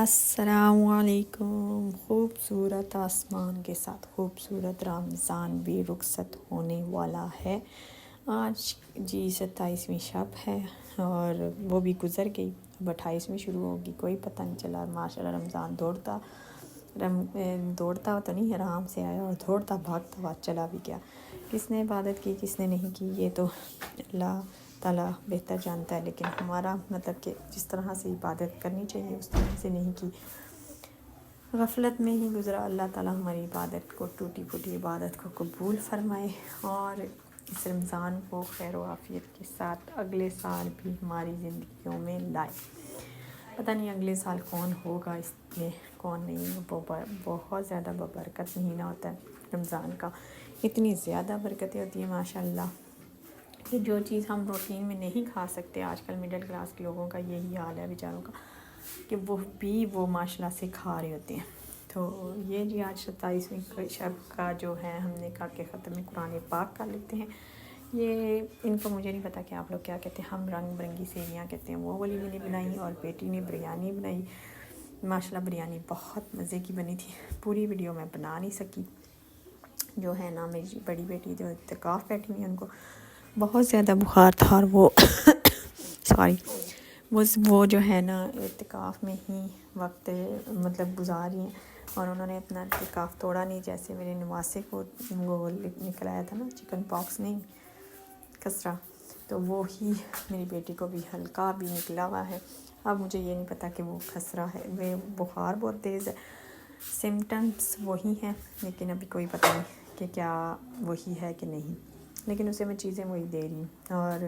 السلام علیکم. خوبصورت آسمان کے ساتھ خوبصورت رمضان بھی رخصت ہونے والا ہے. آج جی 27ویں شب ہے اور وہ بھی گزر گئی. اب 28ویں شروع ہوگی. کوئی پتہ نہیں چلا. ماشاءاللہ رمضان دوڑتا تو نہیں، آرام سے آیا اور دوڑتا بھاگتا ہوا چلا بھی گیا. کس نے عبادت کی کس نے نہیں کی یہ تو اللہ تعالیٰ بہتر جانتا ہے، لیکن ہمارا مطلب کہ جس طرح سے عبادت کرنی چاہیے اس طرح سے نہیں کی، غفلت میں ہی گزرا. اللہ تعالیٰ ہماری عبادت کو، ٹوٹی پھوٹی عبادت کو قبول فرمائے اور اس رمضان کو خیر و عافیت کے ساتھ اگلے سال بھی ہماری زندگیوں میں لائے. پتہ نہیں اگلے سال کون ہوگا اس میں کون نہیں. بہت زیادہ ببرکت مہینہ ہوتا ہے رمضان کا. اتنی زیادہ برکتیں ہوتی ہیں ماشاءاللہ کہ جو چیز ہم روٹین میں نہیں کھا سکتے، آج کل مڈل کلاس کے لوگوں کا یہی حال ہے بیچاروں کا، کہ وہ ماشاءاللہ سے کھا رہے ہوتے ہیں. تو یہ جی آج 27ویں شب کا جو ہے ہم نے کہا کہ ختم قرآن پاک کر لیتے ہیں. یہ ان کو مجھے نہیں پتا کہ آپ لوگ کیا کہتے ہیں. ہم رنگ برنگی سیویاں کہتے ہیں. وہ والی میں نے بنائی اور بیٹی نے بریانی بنائی. ماشاءاللہ بریانی بہت مزے کی بنی تھی. پوری ویڈیو میں بنا نہیں سکی. جو ہے نا میری بڑی بیٹی جو اعتکاف بیٹھی ہوئی ہیں ان کو بہت زیادہ بخار تھا اور وہ وہ جو ہے نا اعتکاف میں ہی وقت مطلب گزار رہی ہیں اور انہوں نے اپنا اعتکاف توڑا نہیں. جیسے میرے نواسے کو وہ نکل آیا تھا نا چکن پاکس، نہیں خسرہ، تو وہی میری بیٹی کو بھی ہلکا بھی نکلا ہوا ہے. اب مجھے یہ نہیں پتا کہ وہ خسرہ ہے، وہ بخار بہت تیز ہے. سمٹمس وہی ہیں لیکن ابھی کوئی پتہ نہیں کہ کیا وہی ہے کہ نہیں، لیکن اسے میں چیزیں وہی دے رہی ہوں. اور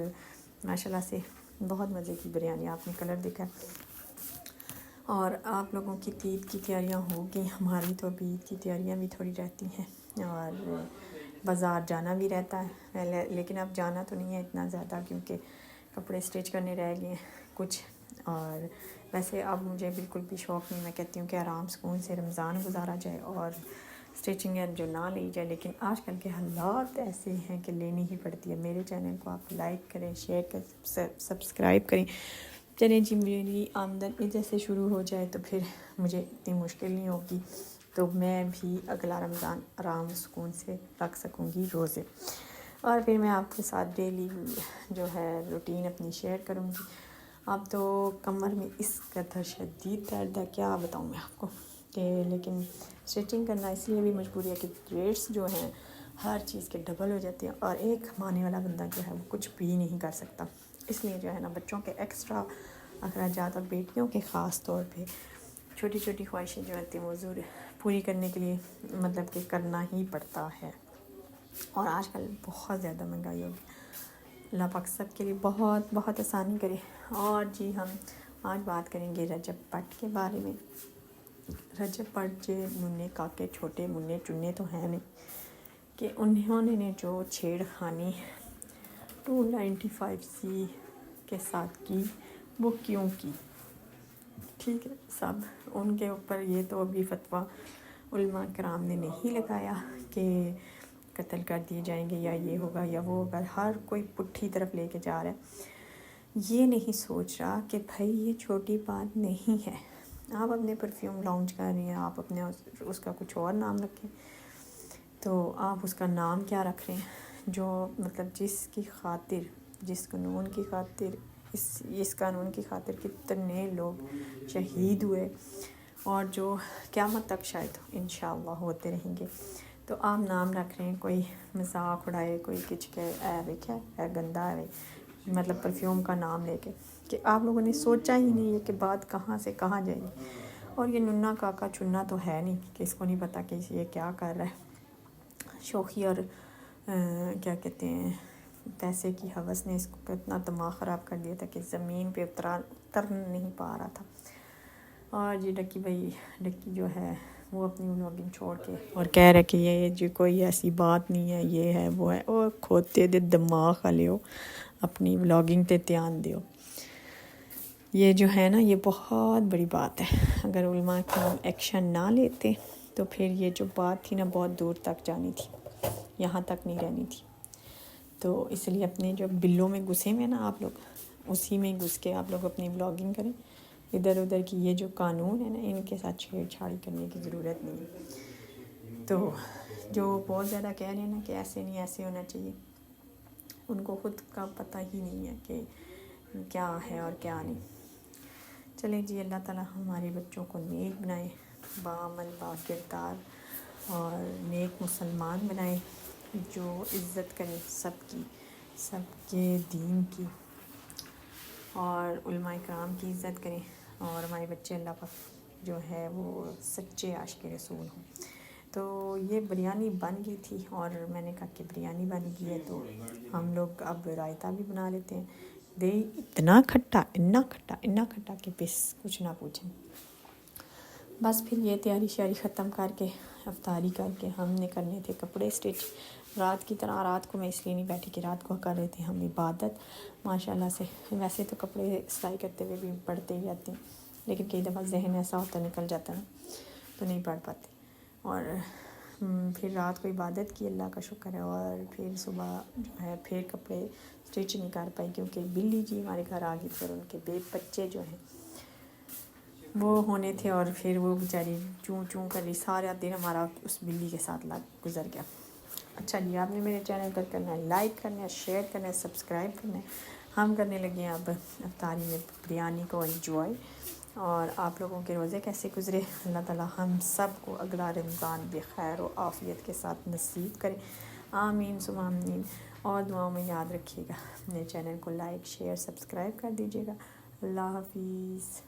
ماشاءاللہ سے بہت مزے کی بریانی، آپ نے کلر دیکھا. اور آپ لوگوں کی عید کی تیاریاں ہوگی، ہماری تو ابھی عید کی تیاریاں بھی تھوڑی رہتی ہیں اور بازار جانا بھی رہتا ہے. لیکن اب جانا تو نہیں ہے اتنا زیادہ کیونکہ کپڑے اسٹچ کرنے رہ گئے ہیں کچھ. اور ویسے اب مجھے بالکل بھی شوق نہیں، میں کہتی ہوں کہ آرام سکون سے رمضان گزارا جائے اور اسٹیچنگ جو نہ لی جائے. لیکن آج کل کے حالات ایسے ہیں کہ لینی ہی پڑتی ہے. میرے چینل کو آپ لائک کریں، شیئر کریں، سبسکرائب کریں. چلیں جی میری آمدن جیسے شروع ہو جائے تو پھر مجھے اتنی مشکل نہیں ہوگی، تو میں بھی اگلا رمضان آرام سکون سے رکھ سکوں گی روزے. اور پھر میں آپ کے ساتھ ڈیلی جو ہے روٹین اپنی شیئر کروں گی. اب تو کمر میں اس قدر شدید درد ہے کیا بتاؤں میں آپ کو کہ، لیکن اسٹچنگ کرنا اس لیے بھی مجبوری ہے کہ ریٹس جو ہیں ہر چیز کے ڈبل ہو جاتے ہیں اور ایک کمانے والا بندہ جو ہے وہ کچھ بھی نہیں کر سکتا. اس لیے جو ہے نا بچوں کے ایکسٹرا اخراجات اور بیٹیوں کے خاص طور پہ چھوٹی چھوٹی خواہشیں جو ہوتی ہیں وہ ضرور پوری کرنے کے لیے مطلب کہ کرنا ہی پڑتا ہے. اور آج کل بہت زیادہ مہنگائی ہوگی. اللہ پاک سب کے لیے بہت بہت آسانی کرے. اور جی ہم آج بات کریں گے رجب پٹ کے بارے میں. رجب پٹ جو ننے کاکے چھوٹے منے چنے تو ہیں نہیں کہ انہوں نے جو چھیڑ خانی 295C کے ساتھ کی وہ کیوں کی. ٹھیک ہے، سب ان کے اوپر یہ تو ابھی فتویٰ علماء کرام نے نہیں لگایا کہ قتل کر دیے جائیں گے یا یہ ہوگا یا وہ ہوگا. ہر کوئی پٹھی طرف لے کے جا رہا ہے. یہ نہیں سوچ رہا کہ بھائی یہ چھوٹی بات نہیں ہے. آپ اپنے پرفیوم لانچ کر رہی ہیں، آپ اپنے اس کا کچھ اور نام رکھیں تو آپ اس کا نام کیا رکھ رہے ہیں جو مطلب جس کی خاطر، جس قانون کی خاطر، اس قانون کی خاطر کتنے لوگ شہید ہوئے اور جو قیامت تک شاید انشاءاللہ ہوتے رہیں گے. تو آپ نام رکھ رہے ہیں، کوئی مذاق اڑائے، کوئی کچھ کہ دیکھا ہے گندا ہے مطلب پرفیوم کا نام لے کے، کہ آپ لوگوں نے سوچا ہی نہیں ہے کہ بات کہاں سے کہاں جائے گی. اور یہ ننا کاکا چننا تو ہے نہیں کہ اس کو نہیں پتہ کہ یہ کیا کر رہا ہے. شوخی اور کیا کہتے ہیں پیسے کی ہوس نے اس کو اتنا دماغ خراب کر دیا تھا کہ زمین پہ اتر نہیں پا رہا تھا. اور جی ڈکی جو ہے وہ اپنی ولاگنگ چھوڑ کے اور کہہ رہا کہ یہ جو کوئی ایسی بات نہیں ہے، یہ ہے وہ ہے. اور کھوتے دے دماغ والے ہو، اپنی ولاگنگ تے دھیان دیو. یہ جو ہے نا یہ بہت بڑی بات ہے. اگر علماء کرام ایکشن نہ لیتے تو پھر یہ جو بات تھی نا بہت دور تک جانی تھی، یہاں تک نہیں رہنی تھی. تو اس لیے اپنے جو بلوں میں گھسے ہوئے نا آپ لوگ، اسی میں گھس کے آپ لوگ اپنی ولاگنگ کریں. ادھر ادھر کی یہ جو قانون ہے نا ان کے ساتھ چھیڑ چھاڑی کرنے کی ضرورت نہیں ہے. تو جو بہت زیادہ کہہ رہے ہیں نا کہ ایسے نہیں ایسے ہونا چاہیے، ان کو خود کا پتہ ہی نہیں ہے کہ کیا ہے اور کیا نہیں. چلیں جی، اللہ تعالیٰ ہمارے بچوں کو نیک بنائے، باعمل با کردار اور نیک مسلمان بنائے، جو عزت کرے سب کی، سب کے دین کی اور علماء کرام کی عزت کریں، اور ہمارے بچے اللہ پاک جو ہے وہ سچے عاشق رسول ہوں. تو یہ بریانی بن گئی تھی اور میں نے کہا کہ بریانی بن گئی ہے تو ہم لوگ اب رائتہ بھی بنا لیتے ہیں. دہی اتنا کھٹا کہ بس کچھ نہ پوچھیں. بس پھر یہ تیاری شیاری ختم کر کے افطاری کر کے ہم نے کرنے تھے کپڑے اسٹچ. رات کی طرح رات کو میں اس لیے نہیں بیٹھی کہ رات کو کر رہے تھے ہم عبادت ماشاءاللہ سے. ویسے تو کپڑے سلائی کرتے ہوئے بھی پڑھتے ہی رہتے ہیں، لیکن کئی دفعہ ذہن ایسا ہوتا نکل جاتا ہے تو نہیں پڑھ پاتے. اور پھر رات کو عبادت کی، اللہ کا شکر ہے. اور پھر صبح جو ہے پھر کپڑے اسٹچ نہیں کر پائی کیونکہ بلی جی ہمارے گھر آ گئی تھی اور ان کے بچے جو ہیں وہ ہونے تھے، اور پھر وہ بیچاری چوں چوں کر رہی، سارا دن ہمارا اس بلی کے ساتھ گزر گیا. اچھا جی، آپ نے میرے چینل پر کرنا ہے لائک کرنا ہے، شیئر کرنا ہے، سبسکرائب کرنا ہے. ہم کرنے لگے ہیں اب افطاری میں بریانی کو انجوائے. اور آپ لوگوں کے روزے کیسے گزرے؟ اللہ تعالیٰ ہم سب کو اگلا رمضان بخیر و عافیت کے ساتھ نصیب کرے، آمین ثم آمین. اور دعاؤں میں یاد رکھیے گا، اپنے چینل کو لائک شیئر سبسکرائب کر دیجیے گا. اللہ حافظ.